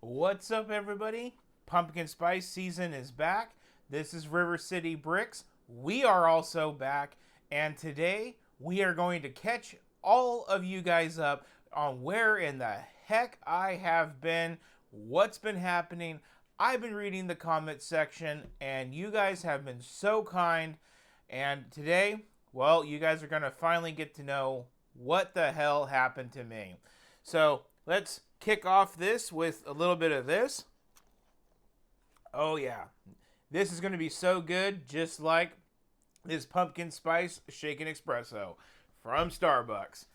What's up, everybody? Pumpkin Spice season is back. This is River City Bricks. We are also back, and today we are going to catch all of you guys up on where in the heck I have been, what's been happening. I've been reading the comment section, and you guys have been so kind. And today, well, you guys are going to finally get to know what the hell happened to me. So let's kick off this with a little bit of this. Oh yeah, this is going to be so good, just like this pumpkin spice shaken espresso from Starbucks.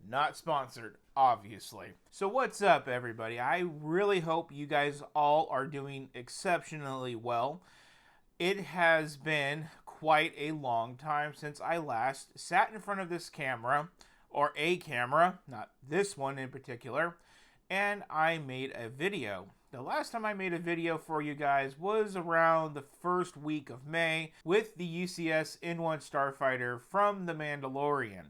Not sponsored, obviously. So what's up, everybody? I really hope you guys all are doing exceptionally well. It has been quite a long time since I last sat in front of this camera, or a camera, not this one in particular, and I made a video. The last time I made a video for you guys was around the first week of May with the UCS N1 Starfighter from The Mandalorian.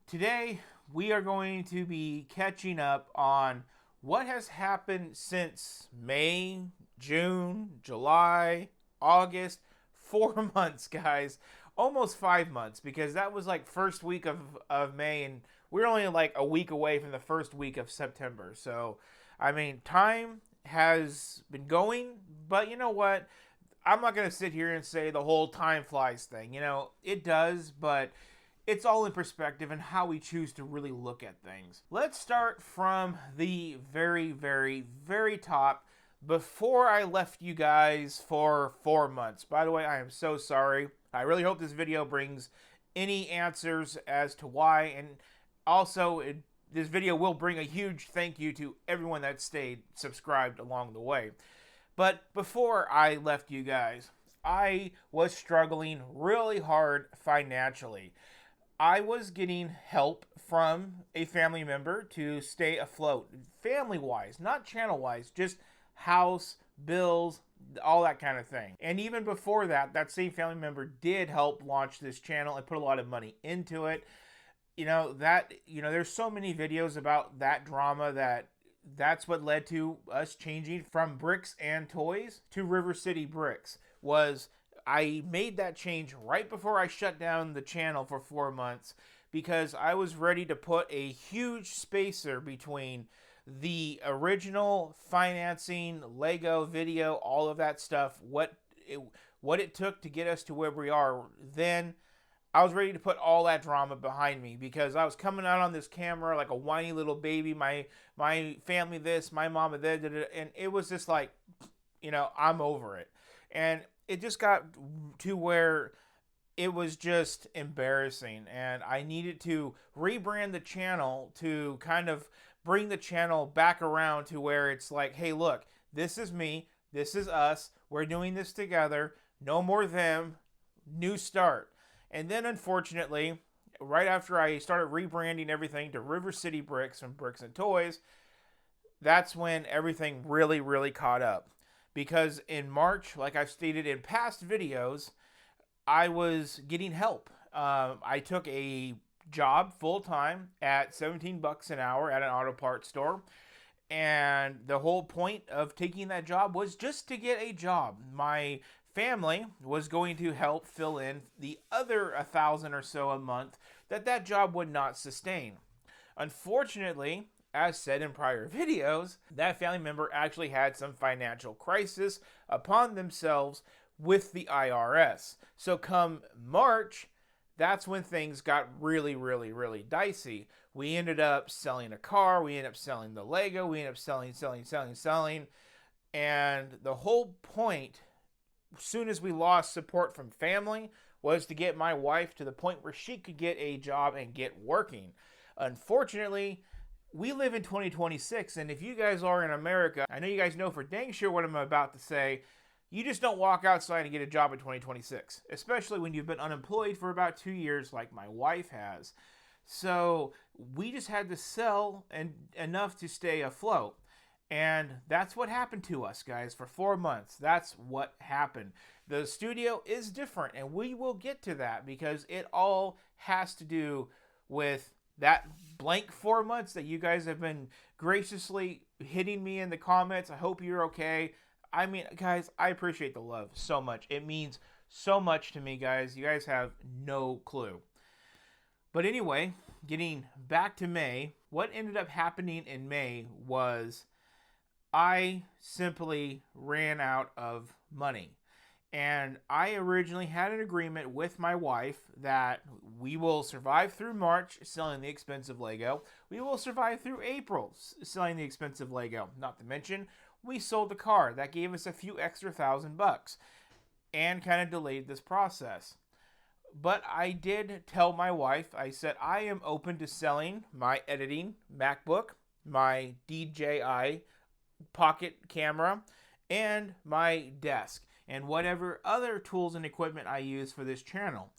Today, we are going to be catching up on what has happened since May, June, July, August. 4 months, guys. Almost 5 months, because that was like first week of May, and we're only like a week away from the first week of September. So, I mean, time has been going, but you know what? I'm not going to sit here and say the whole time flies thing. You know, it does, but it's all in perspective and how we choose to really look at things. Let's start from the very, very, very top. Before I left you guys for 4 months. By the way, I am so sorry. I really hope this video brings any answers as to why, and also this video will bring a huge thank you to everyone that stayed subscribed along the way. But before I left you guys, I was struggling really hard financially. I was getting help from a family member to stay afloat, family-wise, not channel-wise, just house, bills, all that kind of thing. And even before that, that same family member did help launch this channel and put a lot of money into it. There's so many videos about that drama that's what led to us changing from bricks and toys to River City Bricks. I made that change right before I shut down the channel for 4 months, because I was ready to put a huge spacer between the original financing, Lego video, all of that stuff, what it took to get us to where we are. Then I was ready to put all that drama behind me, because I was coming out on this camera like a whiny little baby, my family this, my mama that, and it was just like, I'm over it. And it just got to where it was just embarrassing, and I needed to rebrand the channel to kind of bring the channel back around to where it's like, hey, look, this is me, this is us, we're doing this together, no more them, new start. And then, unfortunately, right after I started rebranding everything to River City Bricks from Bricks and Toys, that's when everything really, really caught up. Because in March, like I've stated in past videos, I was getting help. I took a job full-time at $17 an hour at an auto parts store, and the whole point of taking that job was just to get a job. My family was going to help fill in the other $1,000 or so a month that job would not sustain. Unfortunately, as said in prior videos, that family member actually had some financial crisis upon themselves with the IRS. So come March, that's when things got really, really, really dicey. We ended up selling a car. We ended up selling the Lego. We ended up selling. And the whole point, as soon as we lost support from family, was to get my wife to the point where she could get a job and get working. Unfortunately, we live in 2026, and if you guys are in America, I know you guys know for dang sure what I'm about to say. You just don't walk outside and get a job in 2026, especially when you've been unemployed for about 2 years like my wife has. So we just had to sell enough to stay afloat. And that's what happened to us, guys, for 4 months. That's what happened. The studio is different, and we will get to that, because it all has to do with that blank 4 months that you guys have been graciously hitting me in the comments. I hope you're okay. I mean, guys, I appreciate the love so much. It means so much to me, guys. You guys have no clue. But anyway, getting back to May, what ended up happening in May was I simply ran out of money. And I originally had an agreement with my wife that we will survive through March selling the expensive Lego. We will survive through April selling the expensive Lego. Not to mention, we sold the car. That gave us a few extra $1,000 and kind of delayed this process. But I did tell my wife, I said, I am open to selling my editing MacBook, my DJI pocket camera, and my desk, and whatever other tools and equipment I use for this channel.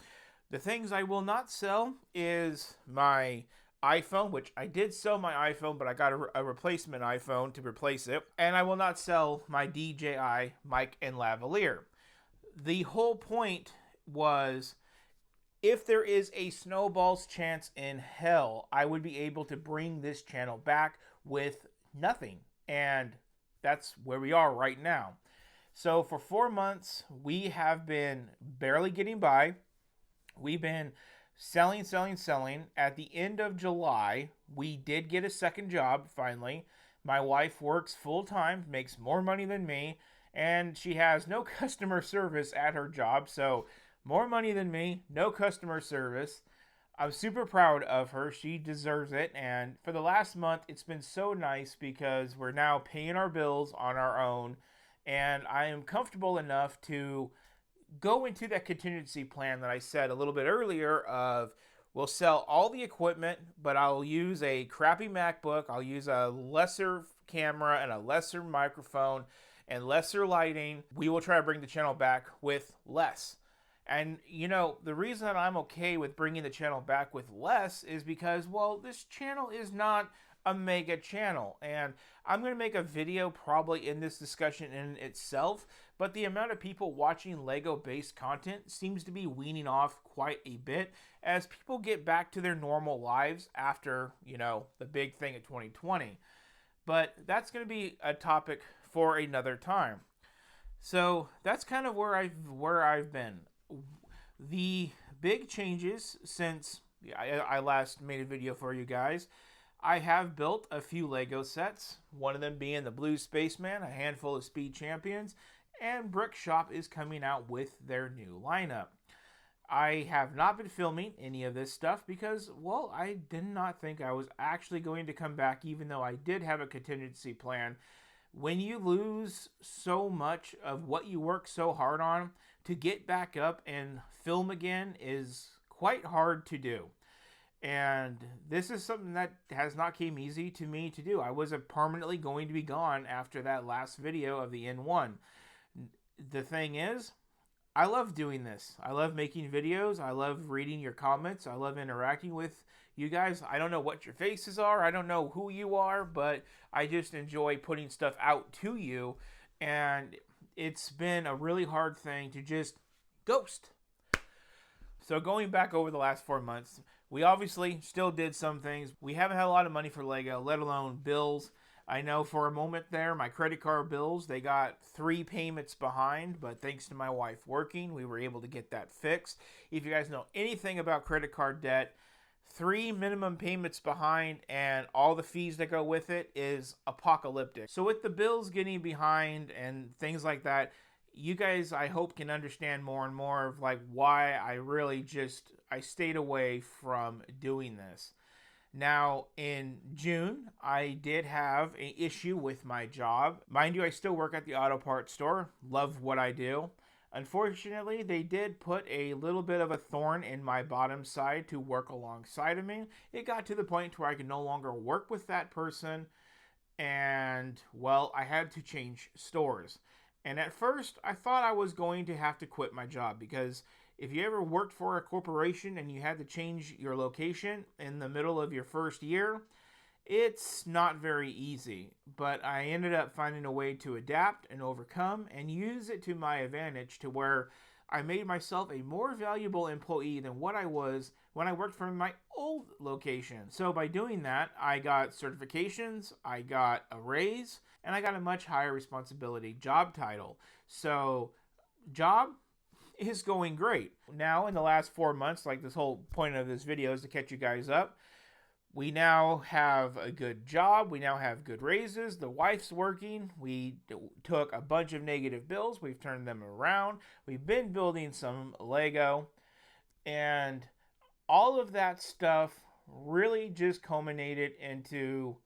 The things I will not sell is my iPhone, which I did sell my iPhone, but I got a replacement iPhone to replace it. And I will not sell my DJI mic and lavalier. The whole point was, if there is a snowball's chance in hell, I would be able to bring this channel back with nothing. And that's where we are right now. So for 4 months, we have been barely getting by. We've been selling. At the end of July, we did get a second job, finally. My wife works full-time, makes more money than me, and she has no customer service at her job. So more money than me, no customer service. I'm super proud of her. She deserves it. And for the last month, it's been so nice because we're now paying our bills on our own. And I am comfortable enough to go into that contingency plan that I said a little bit earlier of, we'll sell all the equipment, but I'll use a crappy MacBook. I'll use a lesser camera and a lesser microphone and lesser lighting. We will try to bring the channel back with less. And, you know, the reason that I'm okay with bringing the channel back with less is because, well, this channel is not a mega channel. And I'm going to make a video probably in this discussion in itself, but the amount of people watching Lego-based content seems to be weaning off quite a bit as people get back to their normal lives after, you know, the big thing of 2020. But that's going to be a topic for another time. So that's kind of where I've been. The big changes since I last made a video for you guys, I have built a few Lego sets, one of them being the Blue Spaceman, a handful of Speed Champions, and Brick Shop is coming out with their new lineup. I have not been filming any of this stuff because, well, I did not think I was actually going to come back, even though I did have a contingency plan. When you lose so much of what you work so hard on, to get back up and film again is quite hard to do. And this is something that has not came easy to me to do. I was permanently going to be gone after that last video of the N1. The thing is, I love doing this. I love making videos. I love reading your comments. I love interacting with you guys. I don't know what your faces are. I don't know who you are, but I just enjoy putting stuff out to you. And it's been a really hard thing to just ghost. So going back over the last 4 months, we obviously still did some things. We haven't had a lot of money for Lego, let alone bills. I know for a moment there, my credit card bills, they got 3 payments behind, but thanks to my wife working, we were able to get that fixed. If you guys know anything about credit card debt, 3 minimum payments behind and all the fees that go with it is apocalyptic. So with the bills getting behind and things like that, you guys, I hope, can understand more and more of like why I stayed away from doing this. Now, in June, I did have an issue with my job. Mind you, I still work at the auto parts store. Love what I do. Unfortunately, they did put a little bit of a thorn in my bottom side to work alongside of me. It got to the point where I could no longer work with that person. And, well, I had to change stores. And at first, I thought I was going to have to quit my job because if you ever worked for a corporation and you had to change your location in the middle of your first year, it's not very easy. But I ended up finding a way to adapt and overcome and use it to my advantage to where I made myself a more valuable employee than what I was when I worked from my old location. So by doing that, I got certifications, I got a raise, and I got a much higher responsibility job title. So job is going great. Now in the last 4 months, like this whole point of this video is to catch you guys up, we now have a good job. We now have good raises. The wife's working. We took a bunch of negative bills. We've turned them around. We've been building some Lego. And all of that stuff really just culminated into,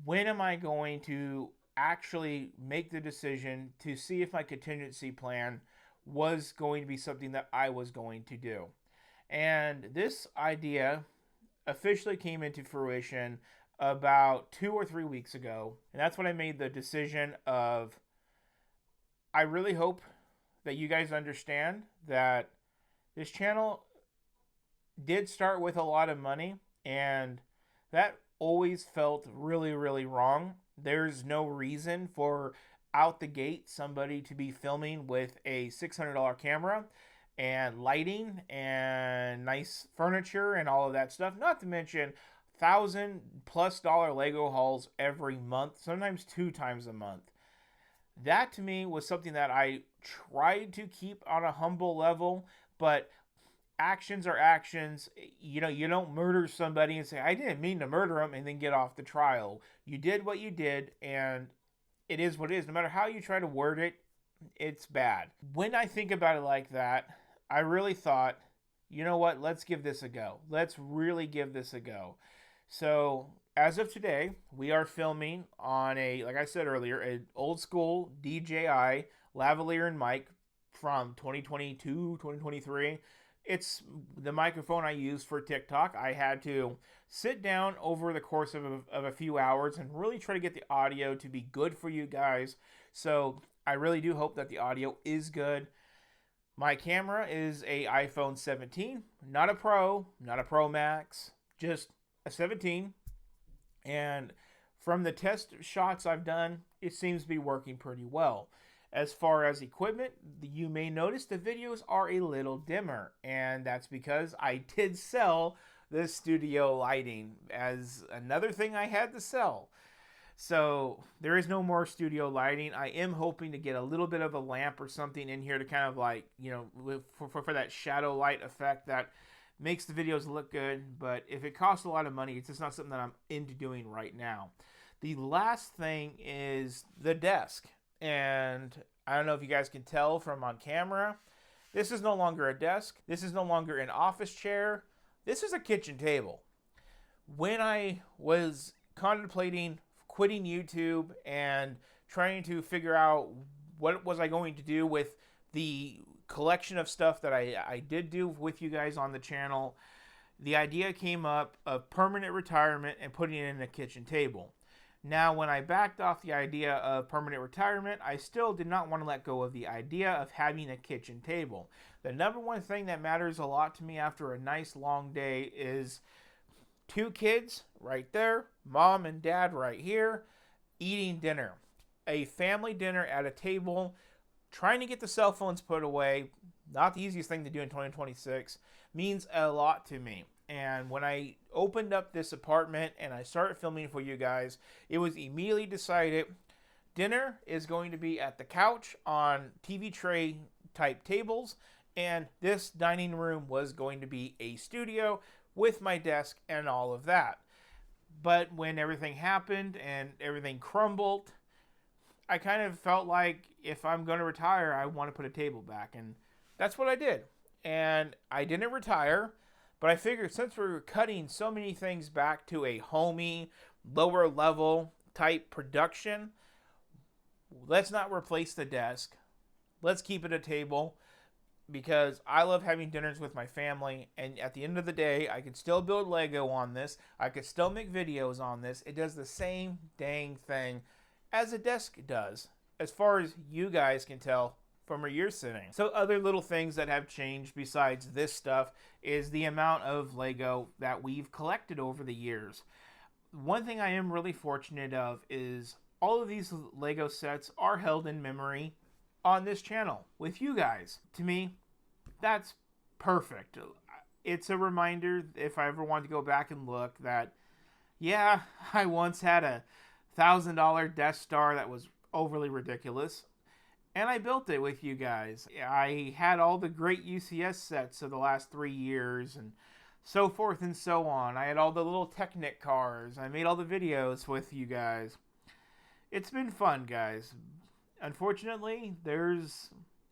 when am I going to actually make the decision to see if my contingency plan was going to be something that I was going to do. And this idea officially came into fruition about 2 or 3 weeks ago. And that's when I made the decision of, I really hope that you guys understand that this channel did start with a lot of money, and that always felt really, really wrong. There's no reason for out the gate somebody to be filming with a $600 camera and lighting and nice furniture and all of that stuff, not to mention $1,000+ Lego hauls every month, sometimes 2 times a month. That to me was something that I tried to keep on a humble level, but actions are actions. You know, you don't murder somebody and say, I didn't mean to murder him, and then get off the trial. You did what you did, and it is what it is. No matter how you try to word it, it's bad. When I think about it like that, I really thought, you know what, let's give this a go. Let's really give this a go. So as of today, we are filming on a, like I said earlier, an old school DJI lavalier and mic from 2022, 2023. It's the microphone I use for TikTok. I had to sit down over the course of a few hours and really try to get the audio to be good for you guys. So I really do hope that the audio is good. My camera is a iPhone 17, not a Pro, not a Pro Max, just a 17. And from the test shots I've done, it seems to be working pretty well. As far as equipment, you may notice the videos are a little dimmer, and that's because I did sell the studio lighting as another thing I had to sell. So there is no more studio lighting. I am hoping to get a little bit of a lamp or something in here to kind of like, you know, for that shadow light effect that makes the videos look good. But if it costs a lot of money, it's just not something that I'm into doing right now. The last thing is the desk. And I don't know if you guys can tell from on camera, this is no longer a desk. This is no longer an office chair. This is a kitchen table. When I was contemplating quitting YouTube and trying to figure out what was I going to do with the collection of stuff that I did do with you guys on the channel, the idea came up of permanent retirement and putting it in a kitchen table. Now, when I backed off the idea of permanent retirement, I still did not want to let go of the idea of having a kitchen table. The number one thing that matters a lot to me after a nice long day is 2 kids right there, mom and dad right here, eating dinner. A family dinner at a table, trying to get the cell phones put away, not the easiest thing to do in 2026, means a lot to me. And when I opened up this apartment and I started filming for you guys, it was immediately decided dinner is going to be at the couch on TV tray type tables, and this dining room was going to be a studio with my desk and all of that. But when everything happened and everything crumbled, I kind of felt like if I'm going to retire, I want to put a table back. And that's what I did. And I didn't retire, but I figured since we were cutting so many things back to a homey, lower level type production, let's not replace the desk. Let's keep it a table, because I love having dinners with my family, and at the end of the day, I could still build Lego on this. I could still make videos on this. It does the same dang thing as a desk does, as far as you guys can tell from where you're sitting. So other little things that have changed besides this stuff is the amount of Lego that we've collected over the years. One thing I am really fortunate of is all of these Lego sets are held in memory on this channel with you guys. To me, that's perfect. It's a reminder, if I ever want to go back and look, that yeah, I once had a $1,000 Death Star that was overly ridiculous, and I built it with you guys. I had all the great UCS sets of the last 3 years, and so forth and so on. I had all the little Technic cars. I made all the videos with you guys. It's been fun, guys. Unfortunately, there's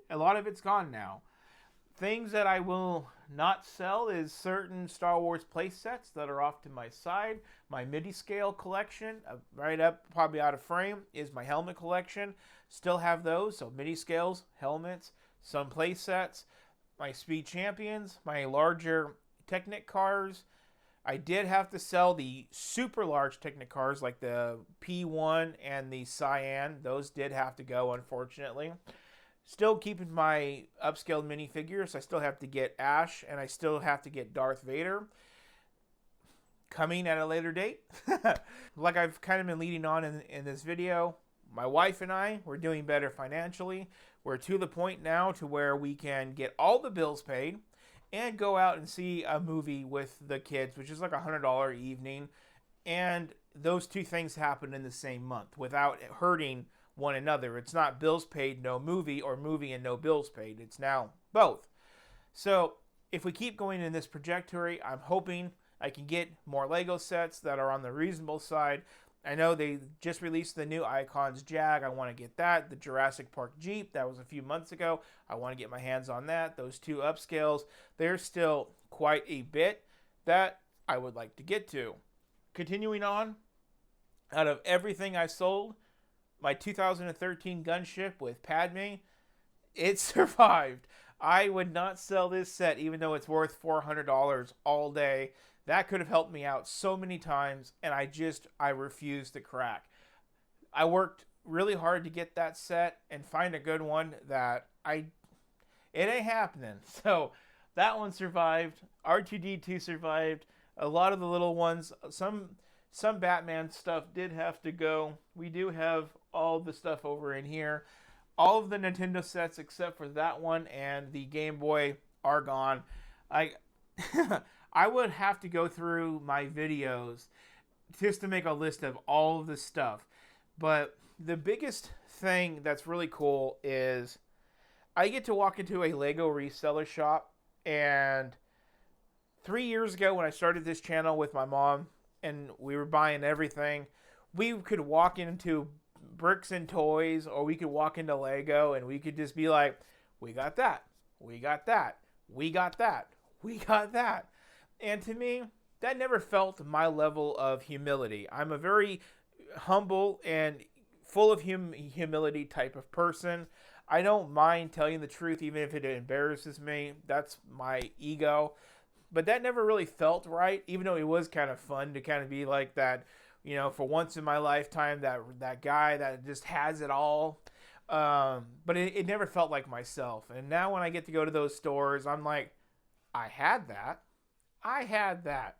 a lot of it's gone now. Things that I will not sell is certain Star Wars play sets that are off to my side. My MIDI scale collection, right up, probably out of frame, is my helmet collection. Still have those, so MIDI scales, helmets, some play sets, my Speed Champions, my larger Technic cars. I did have to sell the super large Technic cars like the P1 and the Cyan. Those did have to go, unfortunately. Still keeping my upscaled minifigures. I still have to get Ash, and I still have to get Darth Vader. Coming at a later date. Like I've kind of been leading on in this video, my wife and I, we're doing better financially. We're to the point now to where we can get all the bills paid and go out and see a movie with the kids, which is like $100 evening. And those two things happen in the same month without hurting one another. It's not bills paid, no movie, or movie and no bills paid. It's now both. So if we keep going in this trajectory, I'm hoping I can get more Lego sets that are on the reasonable side. I know they just released the new Icons Jag. I want to get that. The Jurassic Park Jeep, that was a few months ago. I want to get my hands on that. Those two upscales, there's still quite a bit that I would like to get to. Continuing on, out of everything I sold, my 2013 gunship with Padme, it survived. I would not sell this set even though it's worth $400 all day. That could have helped me out so many times, and I refused to crack. I worked really hard to get that set and find a good one that it ain't happening. So that one survived. R2-D2 survived. A lot of the little ones, some Batman stuff did have to go. We do have all the stuff over in here. All of the Nintendo sets except for that one and the Game Boy are gone. I would have to go through my videos just to make a list of all of the stuff. But the biggest thing that's really cool is I get to walk into a Lego reseller shop. And 3 years ago when I started this channel with my mom and we were buying everything, we could walk into Bricks and Toys, or we could walk into Lego and we could just be like, we got that, we got that, we got that, we got that. And to me, that never felt my level of humility. I'm a very humble and full of humility type of person. I don't mind telling the truth even if it embarrasses me. That's my ego. But that never really felt right, even though it was kind of fun to kind of be like that, you know, for once in my lifetime, that guy that just has it all. But it never felt like myself. And now when I get to go to those stores, I'm like, I had that. I had that.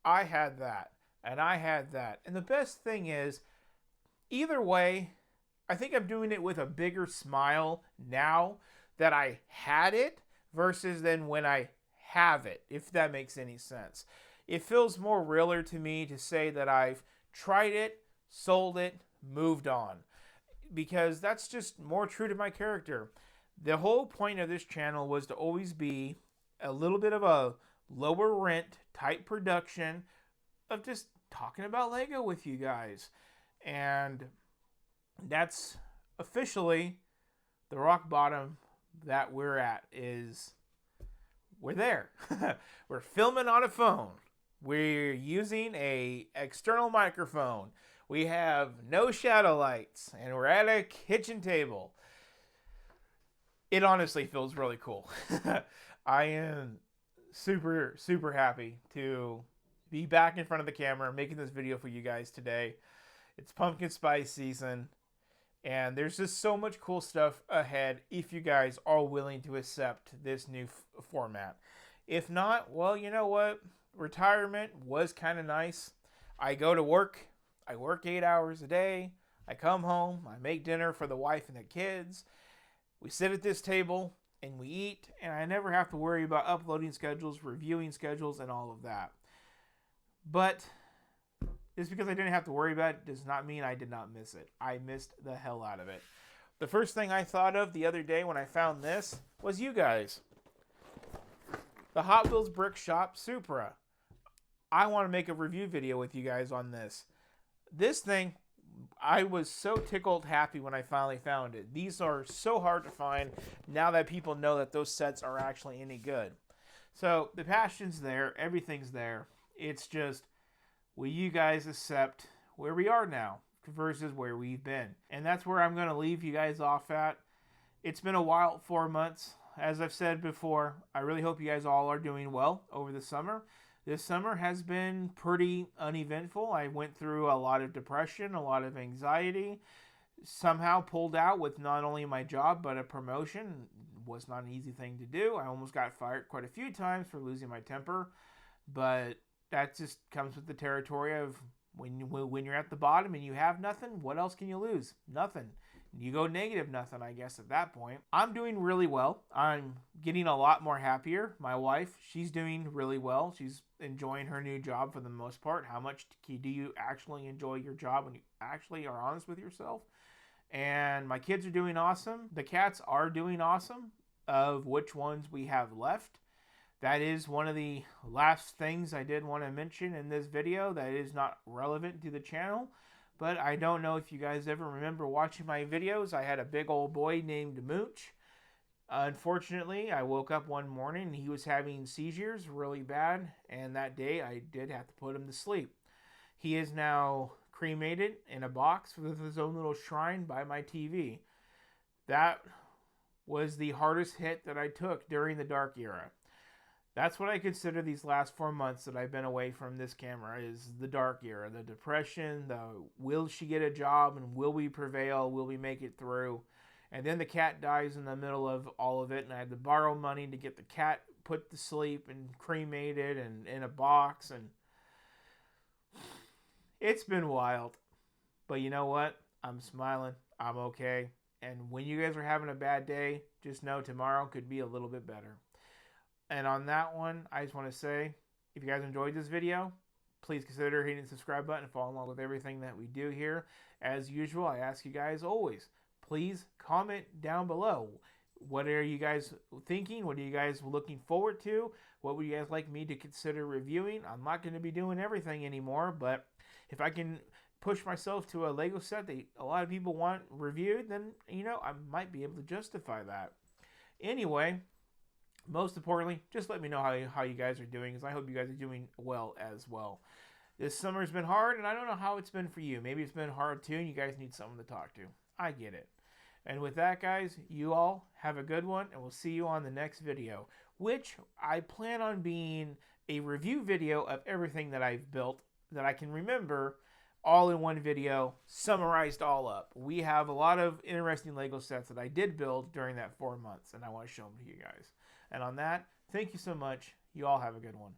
I had that. And I had that. And the best thing is, either way, I think I'm doing it with a bigger smile now that I had it versus than when I have it, if that makes any sense. It feels more realer to me to say that I've tried it, sold it, moved on. Because that's just more true to my character. The whole point of this channel was to always be a little bit of a lower rent type production of just talking about Lego with you guys. And that's officially the rock bottom that we're at. We're there. We're filming on a phone. We're using a external microphone. We have no shadow lights, and we're at a kitchen table. It honestly feels really cool. I am super, super happy to be back in front of the camera making this video for you guys today. It's pumpkin spice season, and there's just so much cool stuff ahead if you guys are willing to accept this new format. If not, well, you know what? Retirement was kind of nice. I go to work. I work 8 hours a day. I come home. I make dinner for the wife and the kids. We sit at this table and we eat, and I never have to worry about uploading schedules, reviewing schedules, and all of that. But just because I didn't have to worry about it does not mean I did not miss it. I missed the hell out of it. The first thing I thought of the other day when I found this was you guys. The Hot Wheels Brick Shop Supra. I want to make a review video with you guys on this. This thing, I was so tickled happy when I finally found it. These are so hard to find now that people know that those sets are actually any good. So the passion's there, everything's there. It's just, will you guys accept where we are now versus where we've been? And that's where I'm going to leave you guys off at. It's been a wild 4 months. As I've said before, I really hope you guys all are doing well over the summer. This summer has been pretty uneventful. I went through a lot of depression, a lot of anxiety. Somehow pulled out with not only my job, but a promotion. It was not an easy thing to do. I almost got fired quite a few times for losing my temper. But that just comes with the territory of when you're at the bottom and you have nothing, what else can you lose? Nothing. You go negative nothing, I guess, at that point. I'm doing really well. I'm getting a lot more happier. My wife, she's doing really well. She's enjoying her new job for the most part. How much do you actually enjoy your job when you actually are honest with yourself? And my kids are doing awesome. The cats are doing awesome. Of which ones we have left. That is one of the last things I did want to mention in this video that is not relevant to the channel. But I don't know if you guys ever remember watching my videos. I had a big old boy named Mooch. Unfortunately, I woke up one morning and he was having seizures really bad. And that day I did have to put him to sleep. He is now cremated in a box with his own little shrine by my TV. That was the hardest hit that I took during the dark era. That's what I consider these last 4 months that I've been away from this camera is the dark era, the depression, the will she get a job and will we prevail, will we make it through? And then the cat dies in the middle of all of it and I had to borrow money to get the cat put to sleep and cremated and in a box and it's been wild. But you know what? I'm smiling. I'm okay. And when you guys are having a bad day, just know tomorrow could be a little bit better. And on that one, I just want to say, if you guys enjoyed this video, please consider hitting the subscribe button and follow along with everything that we do here. As usual, I ask you guys always, please comment down below. What are you guys thinking? What are you guys looking forward to? What would you guys like me to consider reviewing? I'm not going to be doing everything anymore, but if I can push myself to a Lego set that a lot of people want reviewed, then, you know, I might be able to justify that. Anyway, most importantly, just let me know how you guys are doing, because I hope you guys are doing well as well. This summer's been hard, and I don't know how it's been for you. Maybe it's been hard too, and you guys need someone to talk to. I get it. And with that, guys, you all have a good one, and we'll see you on the next video, which I plan on being a review video of everything that I've built that I can remember all in one video, summarized all up. We have a lot of interesting Lego sets that I did build during that 4 months, and I want to show them to you guys. And on that, thank you so much. You all have a good one.